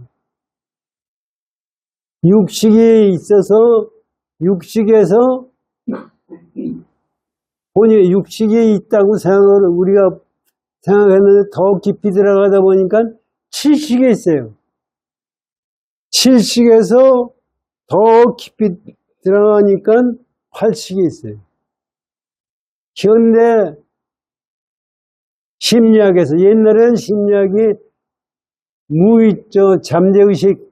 [SPEAKER 2] 육식이 있어서 육식에서 본인의 육식이 있다고 우리가 생각했는데 더 깊이 들어가다 보니까 칠식이 있어요. 칠식에서 더 깊이 들어가니까 팔식이 있어요. 현대 심리학에서 옛날에는 심리학이 잠재의식,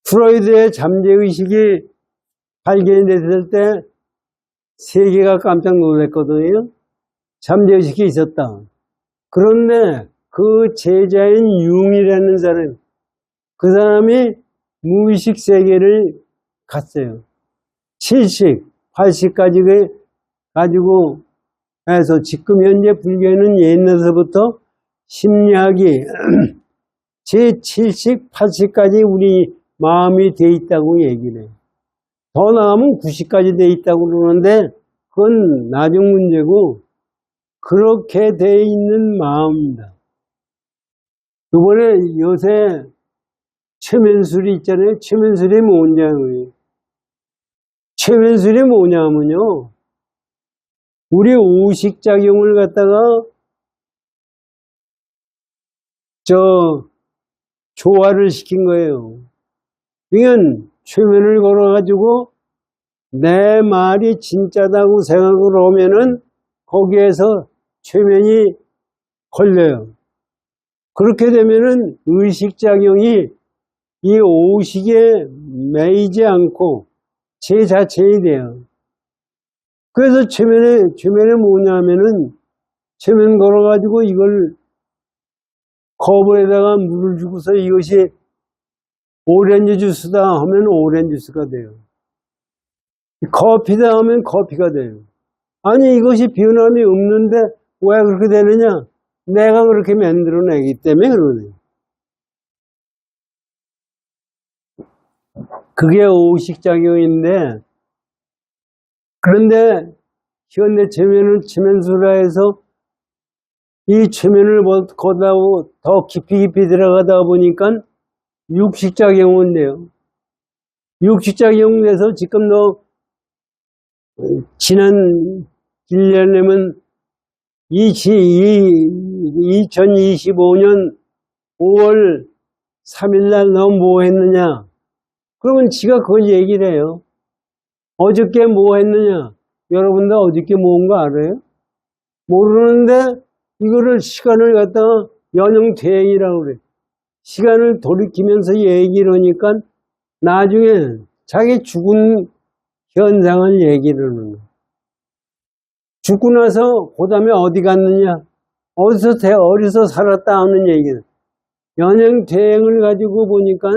[SPEAKER 2] 프로이드의 잠재의식이 발견이 됐을 때 세계가 깜짝 놀랐거든요. 잠재의식이 있었다. 그런데 그 제자인 융이라는 사람, 그 사람이 무의식 세계를 갔어요. 7식, 8식까지 가지고 해서 지금 현재 불교에는 옛날서부터 심리학이 제7식, 8식까지 우리 마음이 돼 있다고 얘기를 해요. 더 나가면 9식까지 돼 있다고 그러는데 그건 나중 문제고 그렇게 돼 있는 마음입니다. 이번에 요새 최면술이 있잖아요. 최면술이 뭐냐고요. 최면술이 뭐냐면요. 우리 오식작용을 갖다가 조화를 시킨 거예요. 그러니까 최면을 걸어가지고 내 말이 진짜다고 생각을 하면은 거기에서 최면이 걸려요. 그렇게 되면은 의식작용이 이 오식에 매이지 않고 제 자체이 돼요. 그래서 최면이 뭐냐면은 최면 걸어가지고 이걸 컵에다가 물을 주고서 이것이 오렌지 주스다 하면 오렌지 주스가 돼요. 커피다 하면 커피가 돼요. 아니 이것이 변함이 없는데 왜 그렇게 되느냐? 내가 그렇게 만들어내기 때문에 그러네요. 그게 오식작용인데 그런데 현대 최면술라 해서 이 최면을 거다고 더 깊이 들어가다 보니까 육식작용은 돼요. 육식작용돼서 지금도 지난 1년이면 2025년 5월 3일날 너 뭐 했느냐? 그러면 지가 그걸 얘기를 해요. 어저께 뭐 했느냐? 여러분들 어저께 뭐 한 거 알아요? 모르는데 이거를 시간을 갖다가 연영대행이라고 그래. 시간을 돌이키면서 얘기를 하니까 나중에 자기 죽은 현상을 얘기를 하는 거야. 죽고 나서 그 다음에 어디 갔느냐? 어디서 살았다 하는 얘기는. 연영대행을 가지고 보니까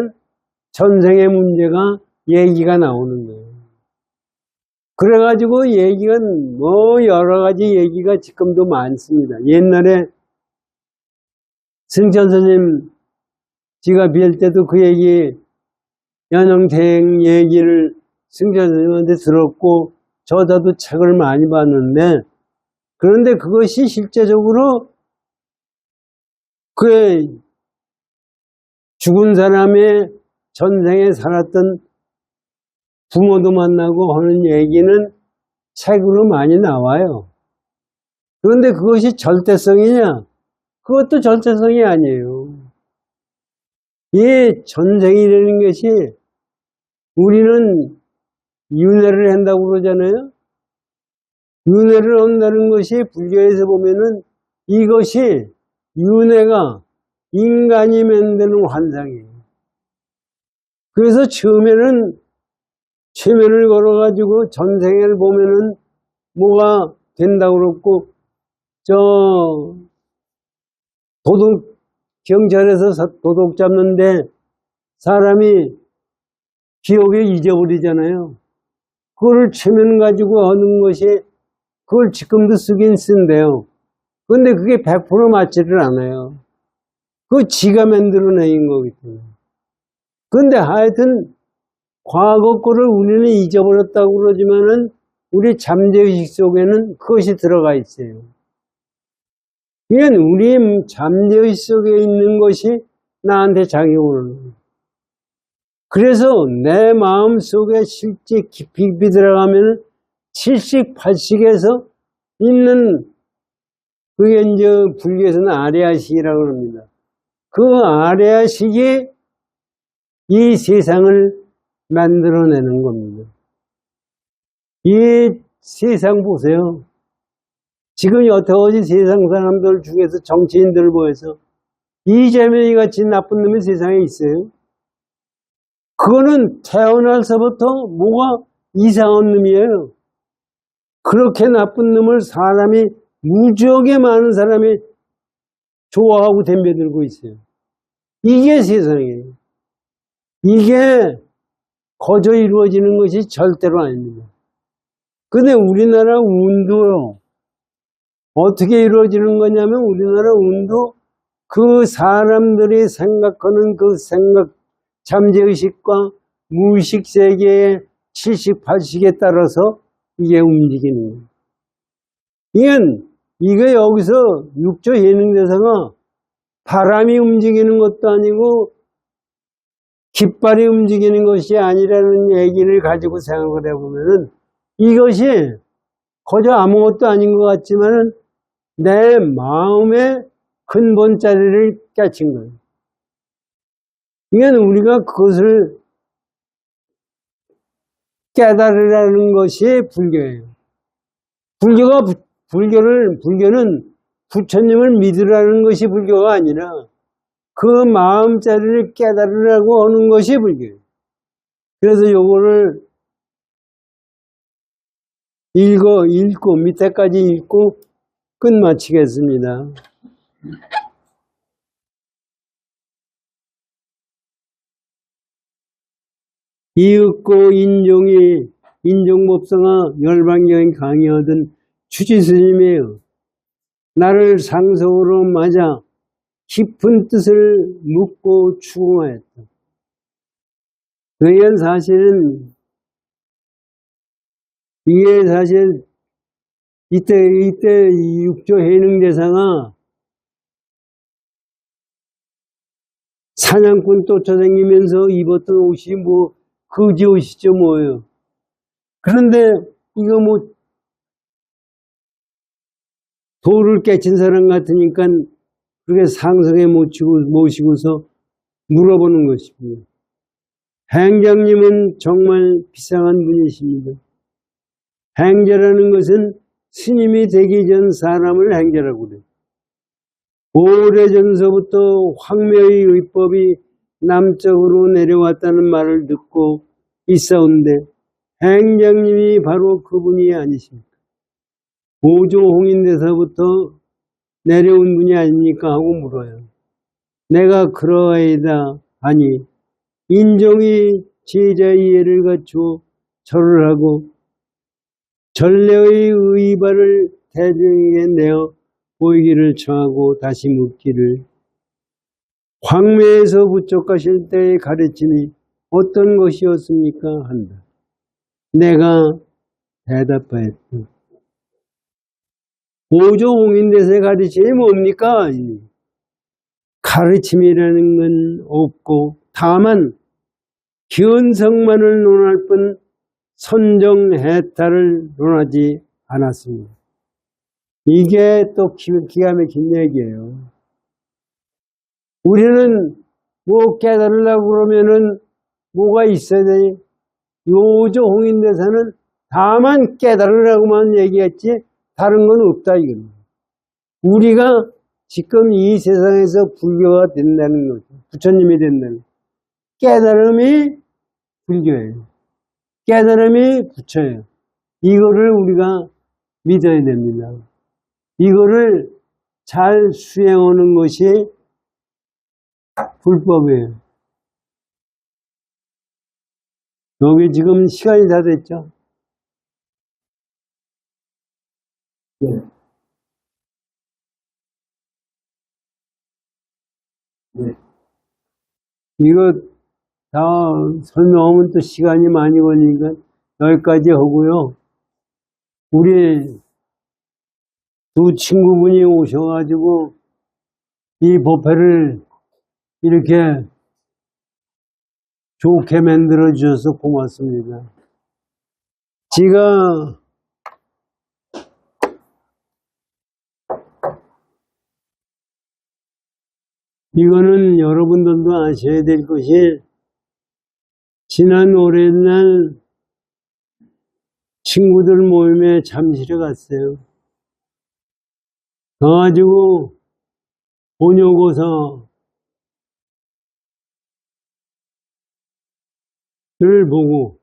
[SPEAKER 2] 전생의 문제가 얘기가 나오는 거예요. 그래가지고 얘기가 뭐 여러 가지 얘기가 지금도 많습니다. 옛날에 승천 스님 지가 뵐 때도 그 얘기, 연영대행 얘기를 승천 스님한테 들었고 저자도 책을 많이 봤는데 그런데 그것이 실제적으로 그 죽은 사람의 전생에 살았던 부모도 만나고 하는 얘기는 책으로 많이 나와요. 그런데 그것이 절대성이냐? 그것도 절대성이 아니에요. 이 전생이라는 것이 우리는 윤회를 한다고 그러잖아요. 윤회를 한다는 것이 불교에서 보면은 이것이 윤회가 인간이 만드는 환상이에요. 그래서 처음에는 최면을 걸어가지고 전생을 보면은 뭐가 된다고 그랬고, 경찰에서 도둑 잡는데 사람이 기억을 잊어버리잖아요. 그걸 최면 가지고 하는 것이, 그걸 지금도 쓰긴 쓴대요. 근데 그게 100% 맞지를 않아요. 그거 지가 만들어낸 거기 때문에. 근데 하여튼, 과거 거를 우리는 잊어버렸다고 그러지만은 우리 잠재의식 속에는 그것이 들어가 있어요. 그러니까 우리 잠재의식 속에 있는 것이 나한테 작용을 하는 거예요. 그래서 내 마음 속에 실제 깊이 들어가면 7식, 8식에서 있는 그게 이제 불교에서는 아레아식이라고 합니다. 그 아레아식이 이 세상을 만들어내는 겁니다. 이 세상 보세요. 지금 여태까지 세상 사람들 중에서 정치인들 보여서 이재명이 같이 나쁜 놈이 세상에 있어요? 그거는 태어나서부터 뭐가 이상한 놈이에요. 그렇게 나쁜 놈을 사람이 무지하게 많은 사람이 좋아하고 덤벼들고 있어요. 이게 세상이에요. 이게 거저 이루어지는 것이 절대로 아닙니다. 근데 우리나라 운도요. 어떻게 이루어지는 거냐면 우리나라 운도 그 사람들이 생각하는 그 생각, 잠재의식과 무의식 세계의 70, 80에 따라서 이게 움직이는 거예요. 이게 여기서 육조 예능대사가 바람이 움직이는 것도 아니고 깃발이 움직이는 것이 아니라는 얘기를 가지고 생각을 해보면은 이것이 거저 아무것도 아닌 것 같지만은 내 마음의 근본 자리를 깨친 거예요. 이건 우리가 그것을 깨달으라는 것이 불교예요. 불교는 부처님을 믿으라는 것이 불교가 아니라 그 마음 자리를 깨달으라고 하는 것이 불교예요. 그래서 요거를 읽고 밑에까지 읽고 끝마치겠습니다. 이윽고 인종법성아 열반경에 강의하던 추지스님이에요. 나를 상속으로 맞아 깊은 뜻을 묻고 추궁하였다. 그의 사실은 이게 사실 이때 육조 해능대사가 사냥꾼 쫓아다니면서 입었던 옷이 뭐 거지 옷이죠 뭐예요. 그런데 이거 뭐 도를 깨친 사람 같으니까 그렇게 상성에 모시고서 물어보는 것입니다. 행자님은 정말 비상한 분이십니다. 행자라는 것은 스님이 되기 전 사람을 행자라고 그래요. 오래전서부터 황묘의 의법이 남쪽으로 내려왔다는 말을 듣고 있사온데 행장님이 바로 그분이 아니십니까? 오조 홍인대사부터 내려온 분이 아닙니까? 하고 물어요. 내가 그러하이다 하니 인종이 제자의 예를 갖추어 절을 하고 전례의 의발을 대중에게 내어 보이기를 청하고 다시 묻기를 황매에서 부처 가실 때의 가르침이 어떤 것이었습니까? 한다. 내가 대답하였다. 오조 홍인대사의 가르침이 뭡니까? 가르침이라는 건 없고 다만 견성만을 논할 뿐 선정해탈을 논하지 않았습니다. 이게 또 기가 막힌 얘기예요. 우리는 뭐 깨달으려고 그러면은 뭐가 있어야 되니? 요조 홍인대사는 다만 깨달으라고만 얘기했지 다른 건 없다 이겁니다. 우리가 지금 이 세상에서 불교가 된다는 거죠. 부처님이 된다는 깨달음이 불교예요. 깨달음이 부처예요. 이거를 우리가 믿어야 됩니다. 이거를 잘 수행하는 것이 불법이에요. 여기 지금 시간이 다 됐죠? 네. 네. 이거 다 설명하면 또 시간이 많이 걸리니까 여기까지 하고요. 우리 두 친구분이 오셔가지고 이 법회를 이렇게 좋게 만들어 주셔서 고맙습니다. 제가 이거는 여러분들도 아셔야 될 것이 지난 올해날 친구들 모임에 잠실에 갔어요. 가가지고 본요고사를 보고,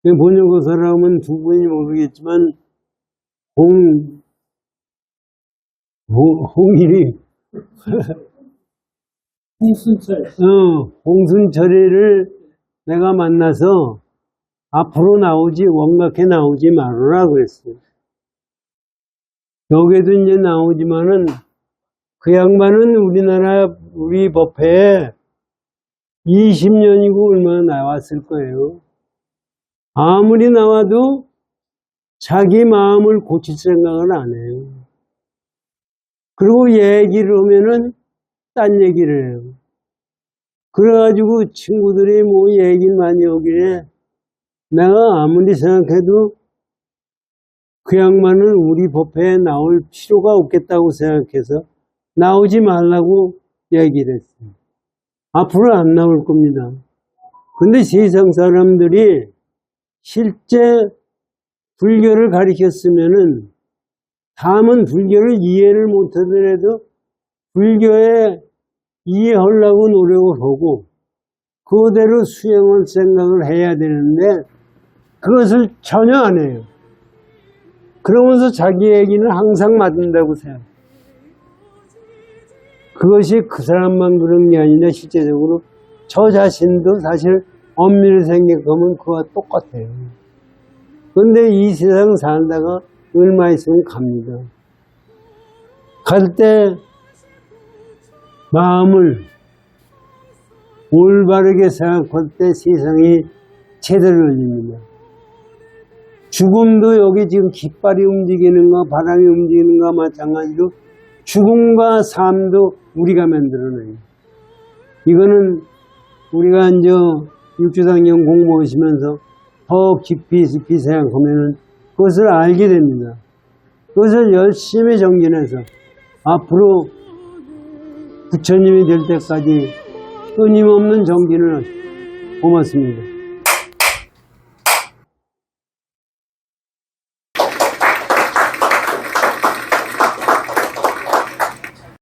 [SPEAKER 2] 본요고사를 하면 두 분이 모르겠지만 홍일이 홍순철이를 내가 만나서 앞으로 나오지 원각해 나오지 말으라 그랬어요. 여기도 이제 나오지만은 그 양반은 우리 법회에 20년이고 얼마나 나왔을 거예요. 아무리 나와도 자기 마음을 고칠 생각을 안 해요. 그리고 얘기를 하면은 딴 얘기를 해요. 그래가지고 친구들이 뭐 얘기를 많이 하길래 내가 아무리 생각해도 그 양반은 우리 법회에 나올 필요가 없겠다고 생각해서 나오지 말라고 얘기를 했어요. 앞으로 안 나올 겁니다. 근데 세상 사람들이 실제 불교를 가르쳤으면은 다음은 불교를 이해를 못하더라도 불교에 이해하려고 노력을 하고 그대로 수행할 생각을 해야 되는데 그것을 전혀 안 해요. 그러면서 자기 얘기는 항상 맞는다고 생각해요. 그것이 그 사람만 그런 게 아니라 실제적으로 저 자신도 사실 엄밀히 생각하면 그와 똑같아요. 그런데 이 세상 살다가 얼마 있으면 갑니다. 갈 때 마음을 올바르게 생각할 때 세상이 제대로 열립니다. 죽음도 여기 지금 깃발이 움직이는가 바람이 움직이는가 마찬가지로 죽음과 삶도 우리가 만들어내요. 이거는 우리가 이제 육조당경 공부하시면서 더 깊이 생각하면 그것을 알게 됩니다. 그것을 열심히 정진해서 앞으로 부처님이 될 때까지 끊임없는 정진을 하십시오. 고맙습니다.